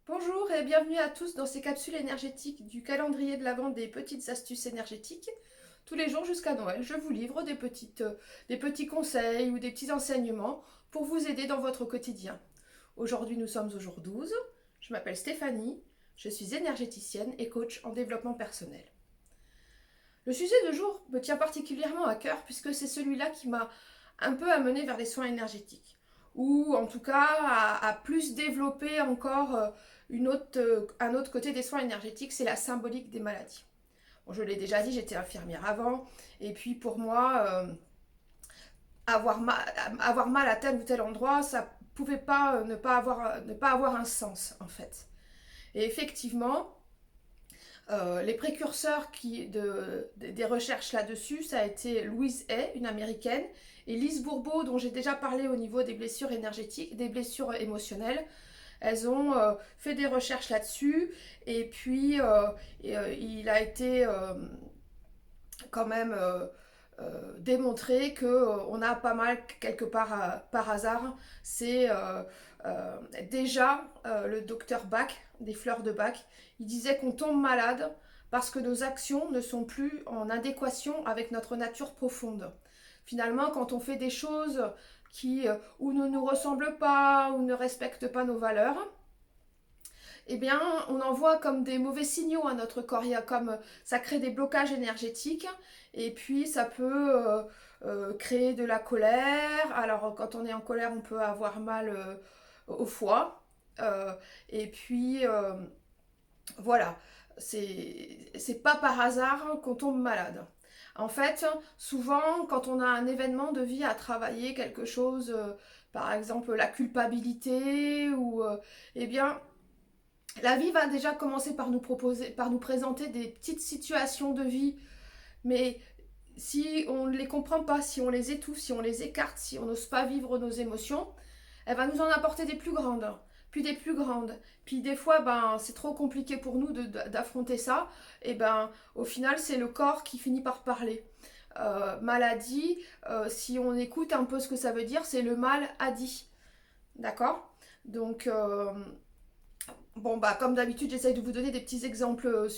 Bonjour et bienvenue à tous dans ces capsules énergétiques du calendrier de l'Avent des petites astuces énergétiques. Tous les jours jusqu'à Noël, je vous livre des petits conseils ou des petits enseignements pour vous aider dans votre quotidien. Aujourd'hui, nous sommes au jour 12. Je m'appelle Stéphanie, je suis énergéticienne et coach en développement personnel. Le sujet de jour me tient particulièrement à cœur puisque c'est celui-là qui m'a un peu amené vers les soins énergétiques. Ou en tout cas à plus développer encore un autre côté des soins énergétiques, c'est la symbolique des maladies. Bon, je l'ai déjà dit, j'étais infirmière avant, et puis pour moi, avoir mal à tel ou tel endroit, ça pouvait pas ne pas avoir un sens en fait. Et effectivement, les précurseurs des recherches là-dessus, ça a été Louise Hay, une américaine, et Lise Bourbeau, dont j'ai déjà parlé au niveau des blessures énergétiques, des blessures émotionnelles. Elles ont fait des recherches là-dessus, et puis il a été quand même démontré qu'on a pas mal, quelque part par hasard, c'est déjà le docteur Bach, des fleurs de Bach, il disait qu'on tombe malade parce que nos actions ne sont plus en adéquation avec notre nature profonde. Finalement, quand on fait des choses ou ne nous ressemblent pas, ou ne respectent pas nos valeurs, eh bien, on envoie comme des mauvais signaux à notre corps. Il y a comme ça crée des blocages énergétiques et puis ça peut créer de la colère. Alors, quand on est en colère, on peut avoir mal au foie. Euh, et puis, voilà, c'est pas par hasard qu'on tombe malade. En fait, souvent, quand on a un événement de vie à travailler, quelque chose, par exemple la culpabilité, eh bien, la vie va déjà commencer par nous présenter des petites situations de vie, mais si on ne les comprend pas, si on les étouffe, si on les écarte, si on n'ose pas vivre nos émotions, elle va nous en apporter des plus grandes, puis des plus grandes. Puis des fois, ben, c'est trop compliqué pour nous d'affronter ça, et ben, au final, c'est le corps qui finit par parler. Maladie, si on écoute un peu ce que ça veut dire, c'est le mal a dit. D'accord. Donc, bon, bah, comme d'habitude, j'essaye de vous donner des petits exemples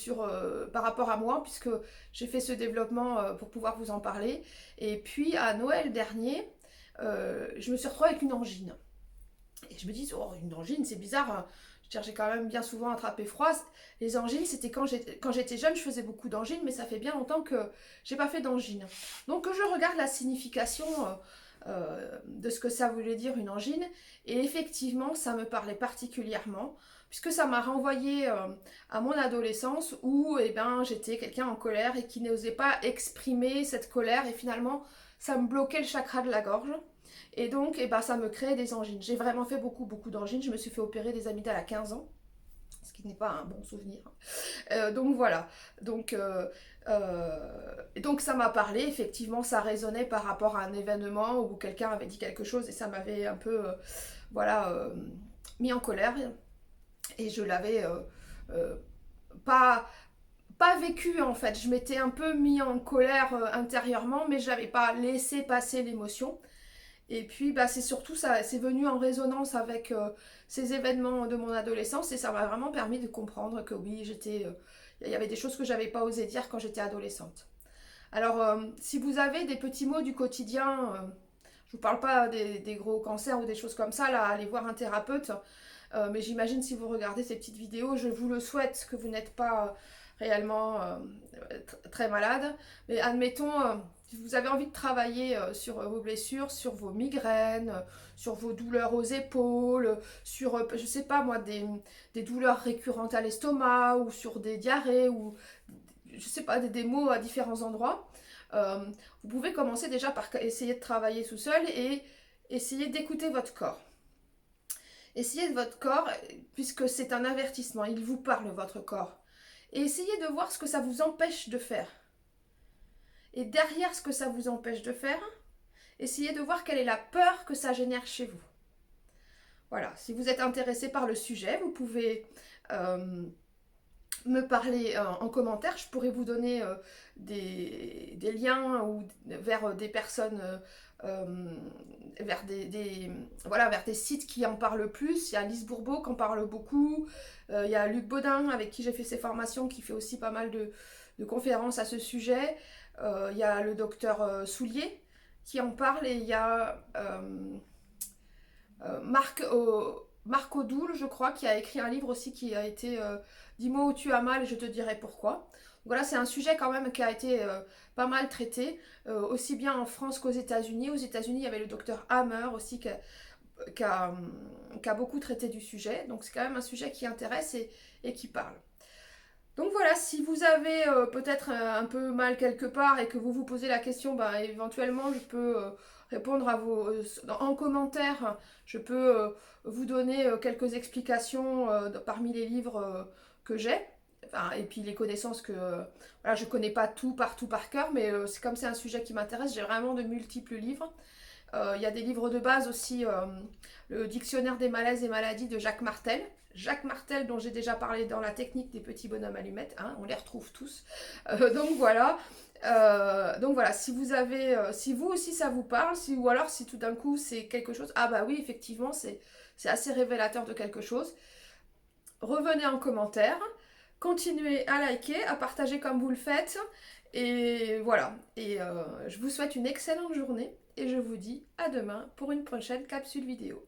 par rapport à moi, puisque j'ai fait ce développement pour pouvoir vous en parler. Et puis, à Noël dernier, je me suis retrouvée avec une angine. Et je me dis, oh, une angine, c'est bizarre, hein. Je veux dire, j'ai quand même bien souvent attrapé froid. Les angines, c'était quand j'étais jeune, je faisais beaucoup d'angines, mais ça fait bien longtemps que j'ai pas fait d'angine. Donc, je regarde la signification de ce que ça voulait dire une angine. Et effectivement, ça me parlait particulièrement, puisque ça m'a renvoyé à mon adolescence où eh ben, j'étais quelqu'un en colère et qui n'osait pas exprimer cette colère. Et finalement, ça me bloquait le chakra de la gorge. Et donc, eh ben, ça me créait des angines. J'ai vraiment fait beaucoup d'angines. Je me suis fait opérer des amygdales à 15 ans, ce qui n'est pas un bon souvenir. Donc voilà. Donc, donc ça m'a parlé. Effectivement, ça résonnait par rapport à un événement où quelqu'un avait dit quelque chose et ça m'avait un peu, voilà, mis en colère. Et je l'avais euh, pas pas vécu en fait. Je m'étais un peu mis en colère intérieurement, mais je n'avais pas laissé passer l'émotion. Et puis, bah, c'est surtout ça, c'est venu en résonance avec ces événements de mon adolescence et ça m'a vraiment permis de comprendre que oui, il y avait des choses que j'avais pas osé dire quand j'étais adolescente. Alors, si vous avez des petits mots du quotidien, je vous parle pas des gros cancers ou des choses comme ça, là, allez voir un thérapeute. Mais j'imagine si vous regardez ces petites vidéos, je vous le souhaite que vous n'êtes pas réellement très malade. Mais admettons, si vous avez envie de travailler sur vos blessures, sur vos migraines, sur vos douleurs aux épaules, sur, je sais pas moi, des douleurs récurrentes à l'estomac, ou sur des diarrhées, ou je sais pas, des maux à différents endroits, euh, vous pouvez commencer déjà par essayer de travailler tout seul et essayer d'écouter votre corps. Essayez de votre corps, puisque c'est un avertissement, il vous parle, votre corps. Et essayez de voir ce que ça vous empêche de faire. Et derrière ce que ça vous empêche de faire, essayez de voir quelle est la peur que ça génère chez vous. Voilà, si vous êtes intéressé par le sujet, vous pouvez me parler en commentaire. Je pourrais vous donner des liens ou vers des personnes, vers voilà, vers des sites qui en parlent plus. Il y a Lise Bourbeau qui en parle beaucoup. Il y a Luc Baudin avec qui j'ai fait ces formations qui fait aussi pas mal de conférences à ce sujet. Il y a le docteur Soulier qui en parle et il y a Marc Odoul, je crois, qui a écrit un livre aussi qui a été Dis-moi où tu as mal et je te dirai pourquoi. Voilà, c'est un sujet quand même qui a été pas mal traité, aussi bien en France qu'aux États-Unis. Aux États-Unis, il y avait le docteur Hammer aussi qui a, qui a beaucoup traité du sujet. Donc c'est quand même un sujet qui intéresse et qui parle. Donc voilà, si vous avez peut-être un peu mal quelque part et que vous vous posez la question, bah, éventuellement je peux répondre à vos en commentaire. Je peux vous donner quelques explications parmi les livres que j'ai. Enfin, et puis les connaissances que voilà, je connais pas tout partout par cœur, mais c'est comme c'est un sujet qui m'intéresse, j'ai vraiment de multiples livres. Il y a des livres de base aussi, le dictionnaire des malaises et maladies de Jacques Martel. Jacques Martel, dont j'ai déjà parlé dans la technique des petits bonhommes allumettes, hein, on les retrouve tous. Donc voilà. Donc voilà, si vous avez, si vous aussi ça vous parle, ou alors si tout d'un coup c'est quelque chose, ah bah oui effectivement c'est assez révélateur de quelque chose. Revenez en commentaire, continuez à liker, à partager comme vous le faites, et voilà. Et je vous souhaite une excellente journée et je vous dis à demain pour une prochaine capsule vidéo.